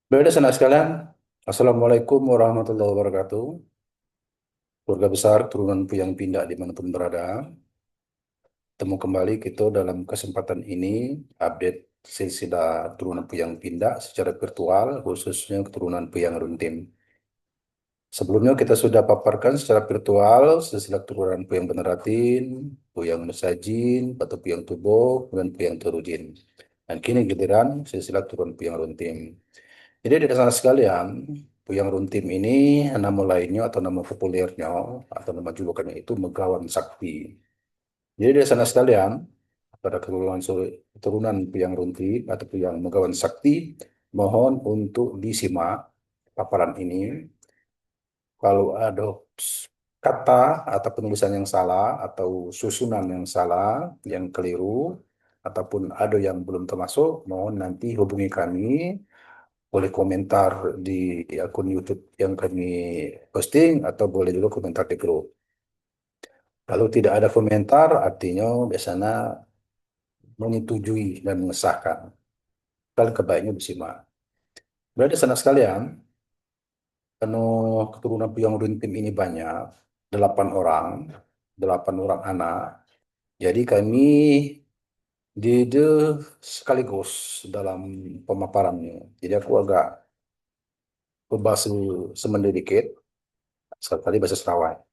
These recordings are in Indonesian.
Baik, sanak sekalian. Assalamualaikum warahmatullahi wabarakatuh. Keluarga besar turunan Puyang Pindah dimanapun berada. Temu kembali kita dalam kesempatan ini update silsilah turunan Puyang Pindah secara virtual, khususnya keturunan Puyang Runtim. Sebelumnya kita sudah paparkan secara virtual silsilah turunan Puyang Beneratin, Puyang Mesajin, Batu Puyang Tubo, dan Puyang Terujin. Dan kini giliran silsilah turunan Puyang Runtim. Jadi dari sana sekalian, Puyang Runtim ini nama lainnya atau nama populernya atau nama julukannya itu Megawan Sakti. Jadi dari sana sekalian, pada keturunan Puyang Runtim atau Puyang Megawan Sakti, mohon untuk disimak paparan ini. Kalau ada kata atau penulisan yang salah atau susunan yang salah, yang keliru, ataupun ada yang belum termasuk, mohon nanti hubungi kami boleh komentar di akun YouTube yang kami posting atau boleh juga komentar di grup. Kalau tidak ada komentar, artinya biasanya menyetujui dan mengesahkan. Kalau kebaiknya disimak. Berarti sana sekalian, karena keturunan Puyang Runtim ini banyak, 8 orang, 8 orang anak. Jadi kami diide sekaligus dalam pemaparannya. Jadi aku agak berbahasa Semenda dikit, sekali bahasa Sarawak.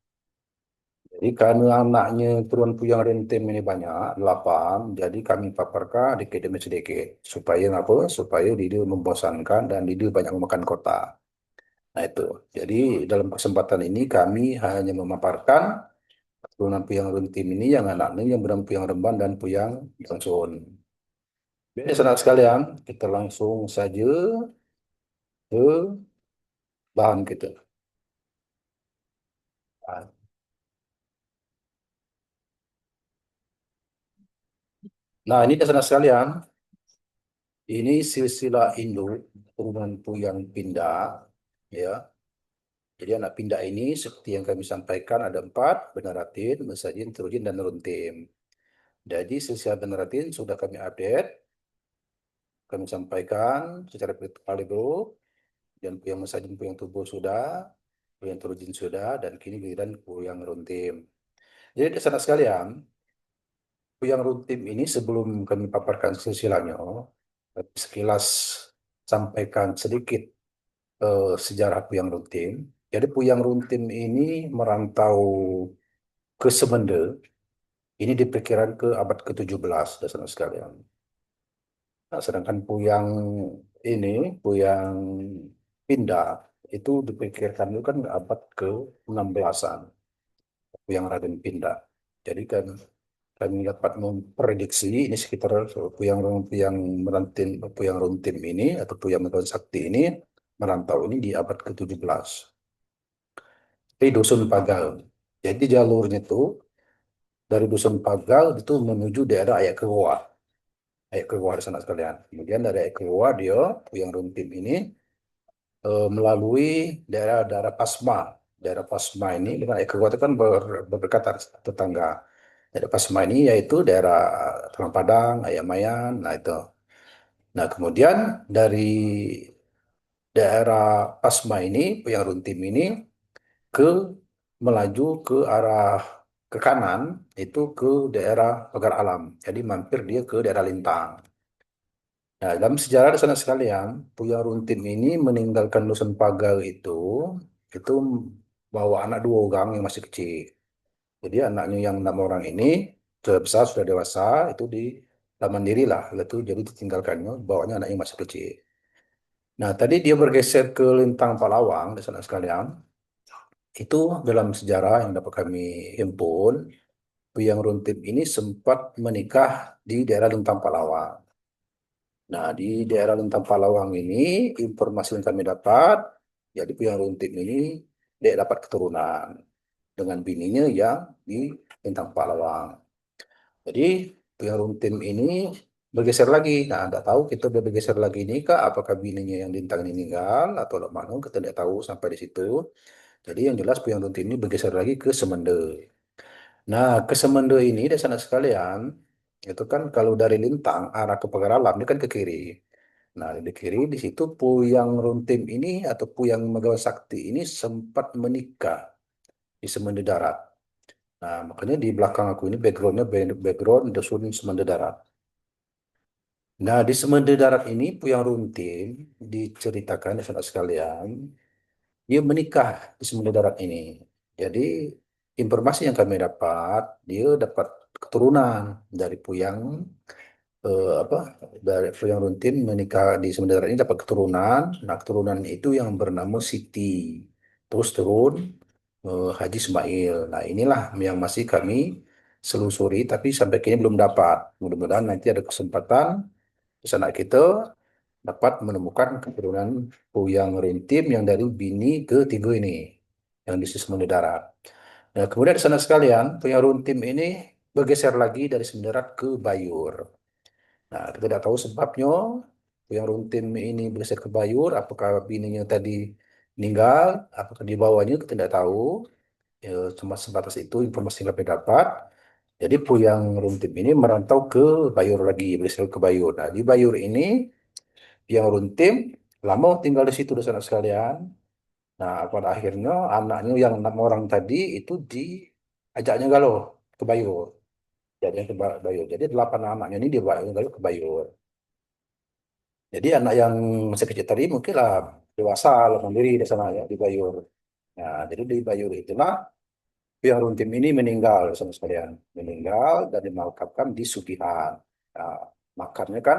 Jadi karena anaknya turunan Puyang Rentem ini banyak, 8, jadi kami paparkan dikit demi sedikit. Supaya apa? Supaya dia membosankan dan dia banyak memakan kota. Nah itu. Jadi dalam kesempatan ini kami hanya memaparkan turunan Puyang Rentem ini yang anaknya yang bernama Puyang Remban dan Puyang Johnson. Baik, saudara sekalian, kita langsung saja ke bahan kita. Nah, ini saudara sekalian, ini silsilah induk turunan Puyang Pindah, ya. Jadi anak pindah ini seperti yang kami sampaikan ada 4, Benaratin, Mesajin, Terujin, dan Runtim. Jadi silsilah Benaratin sudah kami update, kami sampaikan secara virtual di grup, dan Puyang Mesajin, Puyang Tubuh sudah, Puyang Terujin sudah, dan kini giliran Puyang Runtim. Jadi di sana sekalian, Puyang Runtim ini sebelum kami paparkan silsilahnya, sekilas sampaikan sedikit sejarah Puyang Runtim. Jadi Puyang Runtim ini merantau ke Semende. Ini diperkirakan ke abad ke-17, dasar sekalian. Nah, sedangkan Puyang ini, Puyang Pindah, itu diperkirakan itu kan abad ke-16-an, Puyang Raden Pindah. Jadi kan kami dapat memprediksi ini sekitar Puyang Puyang Merantin, Puyang Runtim ini atau Puyang Megawan Sakti ini merantau ini di abad ke-17 di Dusun Pagal. Jadi jalurnya itu dari Dusun Pagal itu menuju daerah Ayak Keroa. Ayak Keroa di sana sekalian. Kemudian dari Ayak Keroa dia Puyang Runtim ini melalui daerah-daerah Pasma. Daerah Pasma ini dengan Ayak Keroa itu kan berdekatan tetangga. Daerah Pasma ini yaitu daerah Talang Padang, Ayam-Mayan, nah itu. Nah, kemudian dari daerah Pasma ini, yang Runtim ini, ke melaju ke arah ke kanan, itu ke daerah Pagar Alam. Jadi mampir dia ke daerah Lintang. Nah, dalam sejarah di sana sekalian, Puyang Runtim ini meninggalkan Dusun Pagar itu bawa anak 2 orang yang masih kecil. Jadi anaknya yang 6 orang ini sudah besar, sudah dewasa, itu di mandiri lah, itu jadi ditinggalkannya, bawanya anak yang masih kecil. Nah, tadi dia bergeser ke Lintang Palawang, di sana sekalian. Itu dalam sejarah yang dapat kami himpun, Puyang Runtim ini sempat menikah di daerah Lintang Palawang. Nah, di daerah Lintang Palawang ini, informasi yang kami dapat, jadi Puyang Runtim ini dia dapat keturunan dengan bininya yang di Lintang Palawang. Jadi Puyang Runtim ini bergeser lagi. Nah, tidak tahu kita udah bergeser lagi ini kah? Apakah bininya yang Lintang ini meninggal atau mana? Kita tidak tahu sampai di situ. Jadi yang jelas Puyang Runtim ini bergeser lagi ke Semende. Nah, ke Semende ini dari sana sekalian, itu kan kalau dari Lintang arah ke Pagaralam, ini kan ke kiri. Nah, di kiri di situ Puyang Runtim ini atau Puyang Megawa Sakti ini sempat menikah di Semende Darat. Nah, makanya di belakang aku ini backgroundnya background Dusun Semende Darat. Nah, di Semende Darat ini Puyang Runtim diceritakan ya saudara sekalian, dia menikah di Semende Darat ini. Jadi informasi yang kami dapat, dia dapat keturunan dari Puyang apa dari Puyang Runtin menikah di Semenanjung ini dapat keturunan. Nah, keturunan itu yang bernama Siti. Terus turun Haji Ismail. Nah, inilah yang masih kami selusuri, tapi sampai kini belum dapat. Mudah-mudahan nanti ada kesempatan di sana kita dapat menemukan keturunan Puyang Runtim yang dari bini ketiga ini, yang di Semenanjung Darat. Nah, kemudian di sana sekalian, Puyang Runtim ini bergeser lagi dari Semenanjung Darat ke Bayur. Nah, kita tidak tahu sebabnya yang runtim ini bergeser ke Bayur, apakah bininya tadi meninggal, apakah dibawanya kita tidak tahu. Ya, cuma sebatas itu informasi yang kami dapat. Jadi Puyang Runtim ini merantau ke Bayur lagi, bergeser ke Bayur. Nah, di Bayur ini yang Runtim lama tinggal di situ di sana sekalian. Nah, pada akhirnya anaknya yang 6 orang tadi itu diajaknya galuh ke Bayur. Jadi ke Bayur. Jadi 8 anaknya ini dibawa galuh ke Bayur. Jadi anak yang masih kecil tadi mungkin lah dewasa lah mandiri di sana ya di Bayur. Nah, jadi di Bayur itulah yang Runtim ini meninggal sama sekalian, meninggal dan dimakamkan di Sugihan. Nah, makamnya kan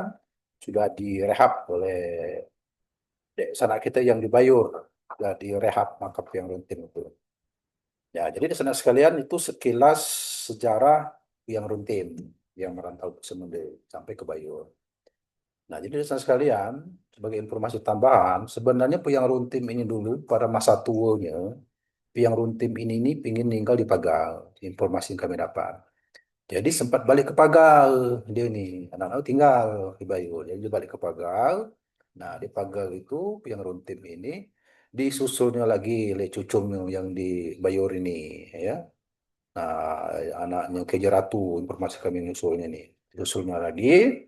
sudah direhab oleh sana kita yang di Bayur, sudah direhab makam yang Runtim itu. Ya, jadi di sana sekalian itu sekilas sejarah yang Runtim yang merantau ke Semende sampai ke Bayur. Nah, jadi rekan sekalian, sebagai informasi tambahan, sebenarnya Puyang Runtim ini dulu pada masa tuanya, Puyang Runtim ini pingin tinggal di Pagal, informasi yang kami dapat. Jadi sempat balik ke Pagal, dia nih, anak-anak tinggal di Bayu. Jadi dia balik ke Pagal. Nah, di Pagal itu Puyang Runtim ini disusulnya lagi oleh cucunya yang di Bayur ini, ya. Nah, anaknya Keja Ratu, informasi kami nyusulnya nih. Disusulnya lagi,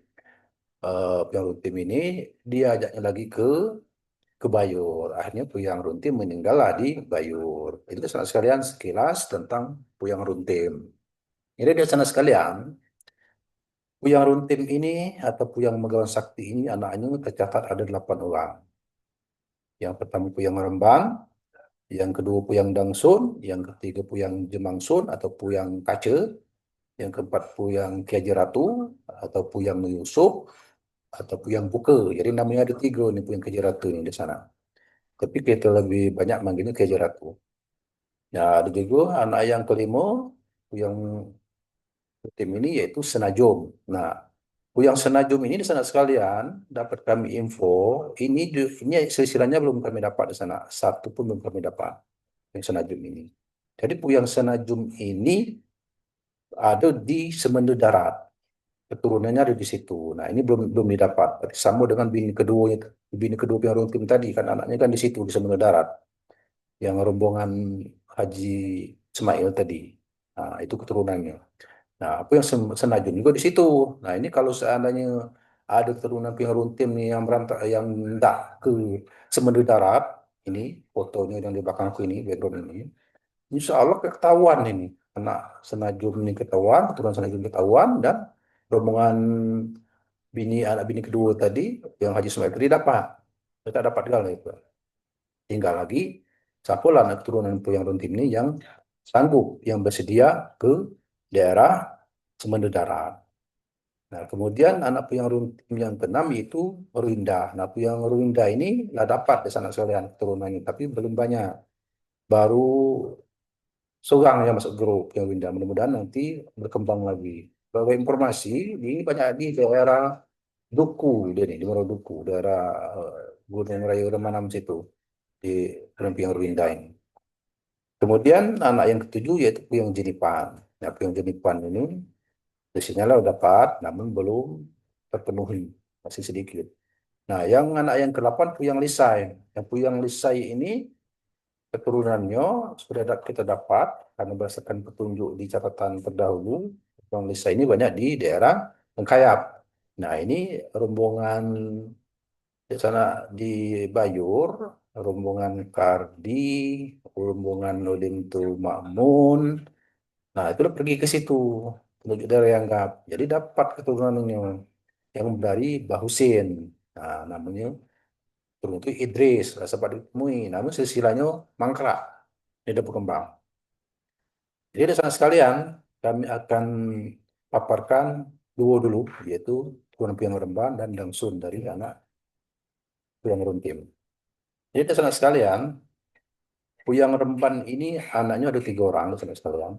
Puyang Runtim ini diajaknya lagi ke Bayur. Akhirnya Puyang Runtim meninggal lah di Bayur. Itu salah sekalian sekilas tentang Puyang Runtim. Jadi di sana sekalian, Puyang Runtim ini atau Puyang Megawan Sakti ini anaknya tercatat ada 8 orang. Yang pertama Puyang Rembang, yang kedua Puyang Dangsun, yang ketiga Puyang Jemangsun atau Puyang Kace, yang keempat Puyang Kiaji Ratu atau Puyang Yusuf atau Puyang Buke. Jadi namanya ada tiga nih Puyang Kiaji Ratu ini di sana. Tapi kita lebih banyak manggilnya Kiaji Ratu. Ya, ada juga anak yang kelima yang tim ini yaitu Senajum. Nah, yang Senajum ini di sana sekalian dapat kami info ini silsilahnya belum kami dapat di sana. Satu pun belum kami dapat yang Senajum ini. Jadi Puyang Senajum ini ada di Semende Darat. Keturunannya ada di situ. Nah, ini belum belum didapat. Sama dengan bini kedua yang Runtim tadi kan anaknya kan di situ di Semende Darat. Yang rombongan Haji Ismail tadi. Nah, itu keturunannya. Nah, aku yang senajun juga di situ. Nah, ini kalau seandainya ada keturunan pihak runtim nih yang merantau yang hendak ke Semende Darat, ini fotonya yang di belakang aku ini, background ini, insya Allah ketahuan ini. Anak senajun ini ketahuan, keturunan senajun ketahuan, dan rombongan anak bini kedua tadi, yang Haji Ismail tadi dapat. Kita dapat tinggal itu. Tinggal lagi, sapulah anak keturunan yang runtim ini yang sanggup, yang bersedia ke daerah Semende Darat. Nah, kemudian anak Puyang Runtim yang keenam itu Ruinda. Nah, Puyang Ruinda ini lah dapat di sana sekalian keturunannya, tapi belum banyak. Baru seorang yang masuk grup yang Ruinda. Mudah-mudahan nanti berkembang lagi. Sebagai informasi, ini banyak di daerah Duku, dia nih, di Duku, daerah Gunung Rayu Remanam situ, di Puyang Ruinda ini. Kemudian anak yang ketujuh yaitu Puyang Jenipan. Nah, Puyang Jenipan ini sinyalnya udah dapat, namun belum terpenuhi, masih sedikit. Nah, yang anak yang ke-8 Puyang Lisai. Yang Puyang Lisai ini keturunannya sudah kita dapat karena berdasarkan petunjuk di catatan terdahulu. Puyang Lisai ini banyak di daerah Lengkayap. Nah, ini rombongan Di sana di Bayur, rombongan Kardi, rombongan Nurdin Makmun. Nah, itu udah pergi ke situ menuju daerah Yanggap. Jadi dapat keturunannya yang dari Bahusin. Nah, namanya turun itu Idris, lah sempat ditemui. Namun silsilahnya mangkrak, tidak berkembang. Jadi ada sana sekalian, kami akan paparkan duo dulu, yaitu Tuan Piang Remban dan Dangsun dari anak Piang Runtim. Jadi ada sana sekalian, Puyang Remban ini anaknya ada 3 orang, saudara sekalian.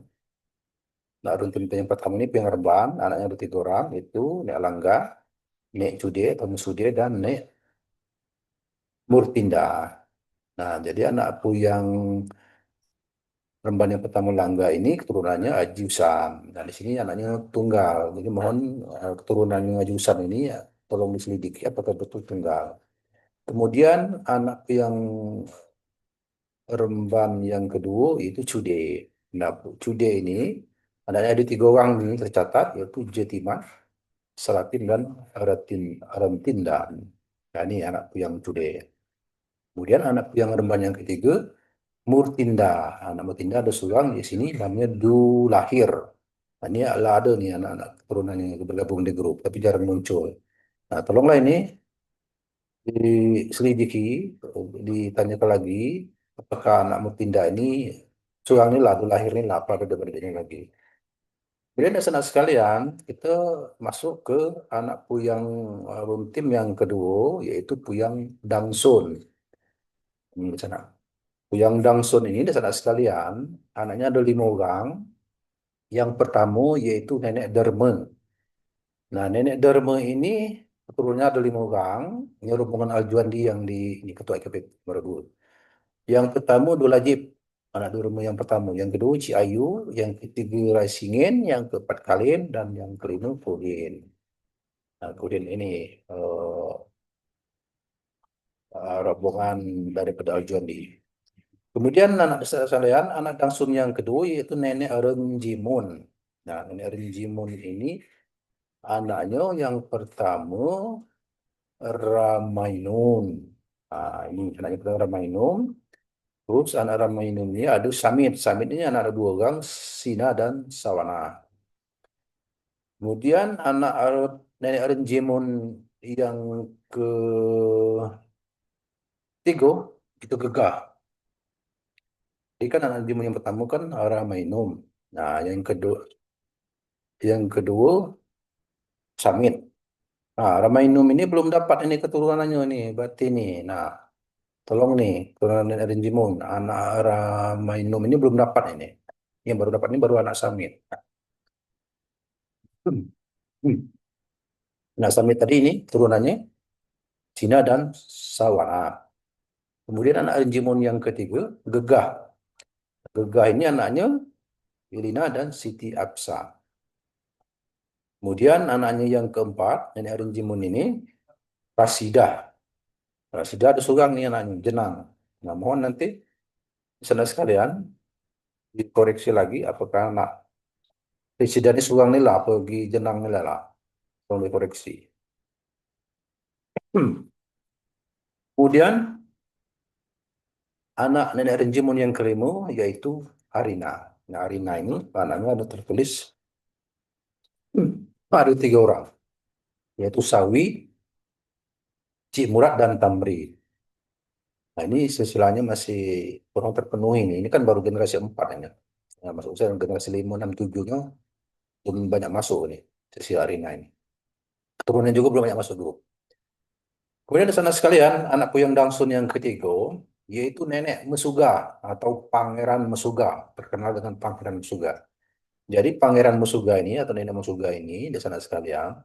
Nah, Runtim yang pertama ini Puyang Remban, anaknya ada 3 orang, itu Nek Langga, Nek Cude atau Musude, dan Nek Murtinda. Nah, jadi anak Puyang Remban yang pertama Langga ini keturunannya Ajusan. Nah, di sini anaknya tunggal. Jadi mohon keturunannya Ajusan ini ya, tolong diselidiki apakah betul tunggal. Kemudian anak yang Remban yang kedua itu Cude. Nah, Cude ini anaknya ada 3 orang ini tercatat, yaitu Jetiman, Seratin, dan Arantindan. Nah, ini anak yang Cude. Kemudian anak yang Remban yang ketiga Murtinda. Anak Murtinda ada seorang di sini namanya Lahir. Nah, ini ada nih anak-anak keturunan yang bergabung di grup, tapi jarang muncul. Nah, tolonglah ini diselidiki, ditanyakan lagi, apakah anak Mutinda ini, seorang ini lah, lahir ini lah, apa ada bedanya lagi. Kemudian saudara sekalian, kita masuk ke anak Puyang Runtim yang kedua, yaitu Puyang Dangsun. Ini di sana. Puyang Dangsun ini, saudara sekalian, anaknya ada 5 orang. Yang pertama yaitu Nenek Derme. Nah, Nenek Dharma ini keturunannya ada 5 orang. Ini rombongan Aljuandi yang di Ketua IKP Merudu. Yang pertama Dolajib, anak Dharma yang pertama. Yang kedua Ciayu, yang ketiga Raisingin, yang keempat Kalin, dan yang kelima Kudin. Nah, Kudin ini rombongan daripada Aljuandi. Kemudian anak sekalian, anak Dangsun yang kedua yaitu Nenek Renjimun. Nah, Nenek Renjimun ini anaknya yang pertama Ramainun. Ah, ini anaknya pertama Ramainun. Terus anak Ramainun ini ada Samit. Samit ini anak ada 2 orang, Sina dan Sawana. Kemudian nenek Renjemon yang ketiga itu Gegah. Jadi kan anak Renjemon yang pertama kan Ramainun. Nah, yang kedua Samit. Nah, Ramainum ini belum dapat ini keturunannya nih, berarti nih. Nah, tolong nih, turunan Rinjimun, anak Ramainum ini belum dapat ini. Yang baru dapat ini baru anak Samit. Hmm. Hmm. Nah, Samit tadi ini turunannya Cina dan Sawana. Kemudian anak Rinjimun yang ketiga, Gegah. Gegah ini anaknya Ilina dan Siti Absa. Kemudian anaknya yang keempat, nenek Rinjimun ini, Rasidah. Rasidah ada seorang nih anaknya, Jenang. Nah, mohon nanti, saudara sekalian, dikoreksi lagi apakah anak Presiden Sugang ni lah pergi jenang ni lah. Tolong dikoreksi. Kemudian anak nenek Renjimun yang kelima yaitu Arina. Nah, Arina ini anaknya ada tertulis ada 3 orang, yaitu Sawi, Cik Murad, dan Tamri. Nah, ini silsilahnya masih kurang terpenuhi nih. Ini kan baru generasi 4 ini. Nah, masuk usia generasi 5, 6, 7-nya belum banyak masuk nih, sisi Arina ini. Keturunan juga belum banyak masuk dulu. Kemudian di sana sekalian, anak Puyang Dangsun yang ketiga, yaitu Nenek Mesuga atau Pangeran Mesuga, terkenal dengan Pangeran Mesuga. Jadi Pangeran Mesuga ini atau Nenek Mesuga ini di sana sekalian,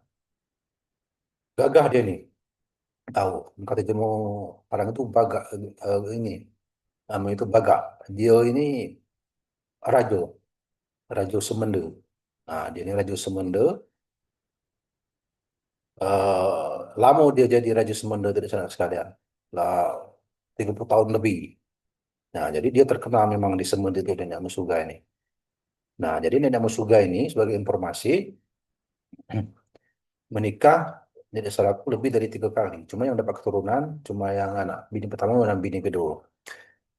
gagah dia nih. Tahu, kata jemu orang itu baga ini, namanya itu baga. Dia ini Rajo, Rajo Semende. Nah, dia ini Rajo Semende. Lama dia jadi Raja Semende di sana sekalian. Lah 30 tahun lebih. Nah, jadi dia terkenal memang di Semende itu Nenek Mesuga ini. Nah, jadi Nenek Musuga ini sebagai informasi menikah nenek saudaraku lebih dari 3 kali. Cuma yang dapat keturunan cuma yang anak bini pertama dan bini kedua.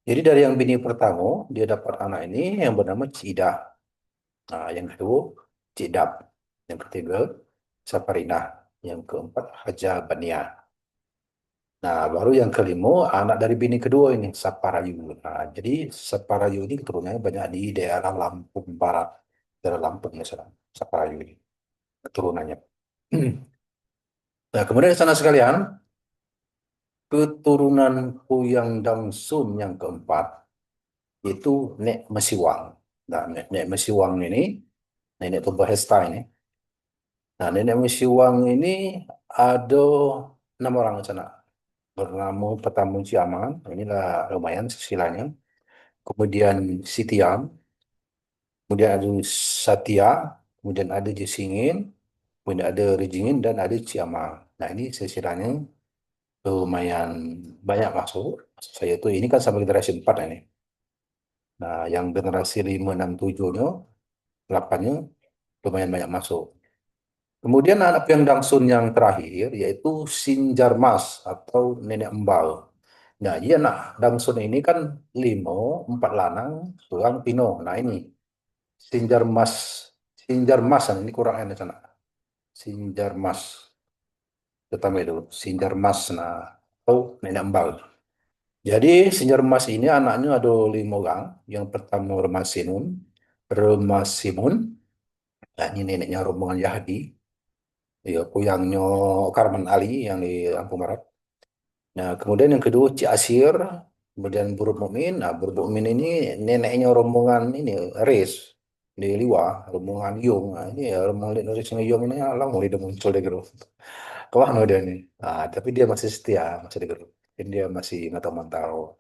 Jadi dari yang bini pertama dia dapat anak ini yang bernama Cidah. Nah, yang kedua Cidap. Yang ketiga Saparinah. Yang keempat Haja Bania. Nah, baru yang kelima anak dari bini kedua ini Saparayu. Nah, jadi Saparayu ini keturunannya banyak di daerah Lampung Barat, daerah Lampung misalnya. Saparayu ini keturunannya. Nah, kemudian di sana sekalian, keturunan Puyang Damsun yang keempat itu Nek Mesiwang. Nah, Nek Mesiwang ini, Nenek Tumpah Hesta ini. Nah, Nenek Mesiwang ini ada 6 orang di sana. Bernama pertama Ciaman, inilah lumayan silsilahnya. Kemudian Sitiam, kemudian ada Satya, kemudian ada Jesingin, kemudian ada Rejingin, dan ada Ciamal. Nah, ini silsilahnya lumayan banyak masuk. Maksud saya tuh ini kan sampai generasi 4 ini. Nah, yang generasi 5, 6, 7-nya, 8-nya lumayan banyak masuk. Kemudian anak yang Dangsun yang terakhir yaitu Sinjarmas atau Nenek Embal. Nah, iya nak Dangsun ini kan 5, 4 lanang, seorang Pino. Nah, ini Sinjarmas, Sinjarmas ini kurang enak sana. Sinjarmas, pertama itu Sinjarmas. Nah, atau Nenek Embal. Jadi Sinjarmas ini anaknya ada 5 orang. Yang pertama Remasinun, Remasimun. Nah, ini neneknya rombongan Yahdi. Ya, puyangnya Karman Ali yang di Lampung Barat. Nah, kemudian yang kedua Ci Asir, kemudian Buruk Mukmin. Nah, Buruk Mukmin ini neneknya rombongan ini Riz di Liwa, rombongan Yung. Nah, ini ya rombongan Riz sama Yung ini lang mulai dia muncul di grup. Kemana dia nih? Nah, tapi dia masih setia, masih di grup. Dan dia masih mantau-mantau.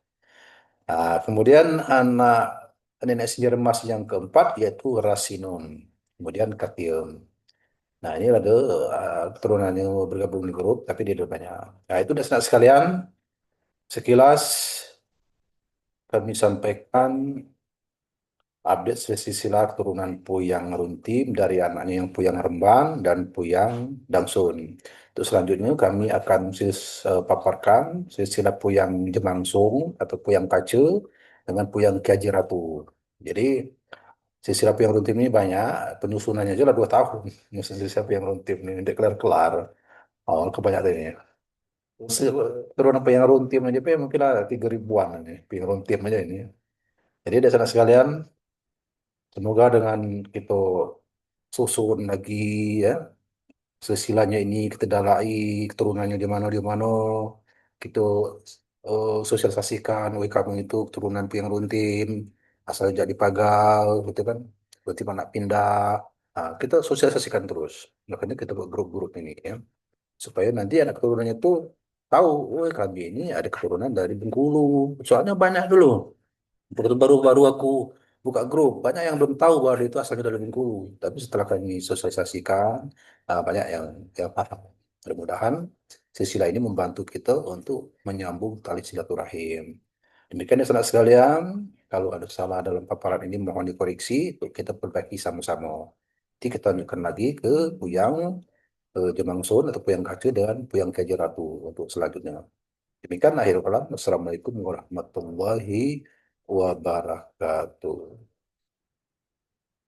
Nah, kemudian anak nenek sejarah emas yang keempat yaitu Rasinun. Kemudian Katium. Nah, ini ada keturunan yang bergabung di grup, tapi dia ada banyak. Nah, itu sudah senang sekalian. Sekilas kami sampaikan update silsilah keturunan Puyang Runtim dari anaknya yang Puyang Rembang dan Puyang Damsun. Untuk selanjutnya kami akan paparkan silsilah Puyang Jemangsung atau Puyang Kace dengan Puyang Kiaji Ratu. Jadi silsilah Puyang Runtim ini banyak, penyusunannya aja lah 2 tahun. Nyusun silsilah Puyang Runtim ini, tidak kelar-kelar. Oh, kebanyakan ini. Turun apa yang runtim aja, Pe, mungkin ada 3 ribuan ini, yang runtim aja ini. Jadi ada sana sekalian, semoga dengan kita susun lagi ya, sesilanya ini kita dalai keturunannya di mana, kita sosialisasikan, woi kamu itu keturunan yang runtim, asal jadi pagal, gitu kan, berarti mana pindah. Nah, kita sosialisasikan terus, makanya kita buat grup-grup ini ya, supaya nanti anak keturunannya tuh tahu, oh kami ini ada keturunan dari Bengkulu. Soalnya banyak dulu. Waktu baru-baru aku buka grup, banyak yang belum tahu bahwa dia itu asalnya dari Bengkulu. Tapi setelah kami sosialisasikan, banyak yang paham. Mudah-mudahan sisi ini membantu kita untuk menyambung tali silaturahim. Demikian ya saudara sekalian, kalau ada salah dalam paparan ini mohon dikoreksi, untuk kita perbaiki sama-sama. Nanti kita lanjutkan lagi ke yang Jemangsun atau Puyang Kace dan Puyang Keja Ratu untuk selanjutnya. Demikian akhir kalam. Assalamualaikum warahmatullahi wabarakatuh.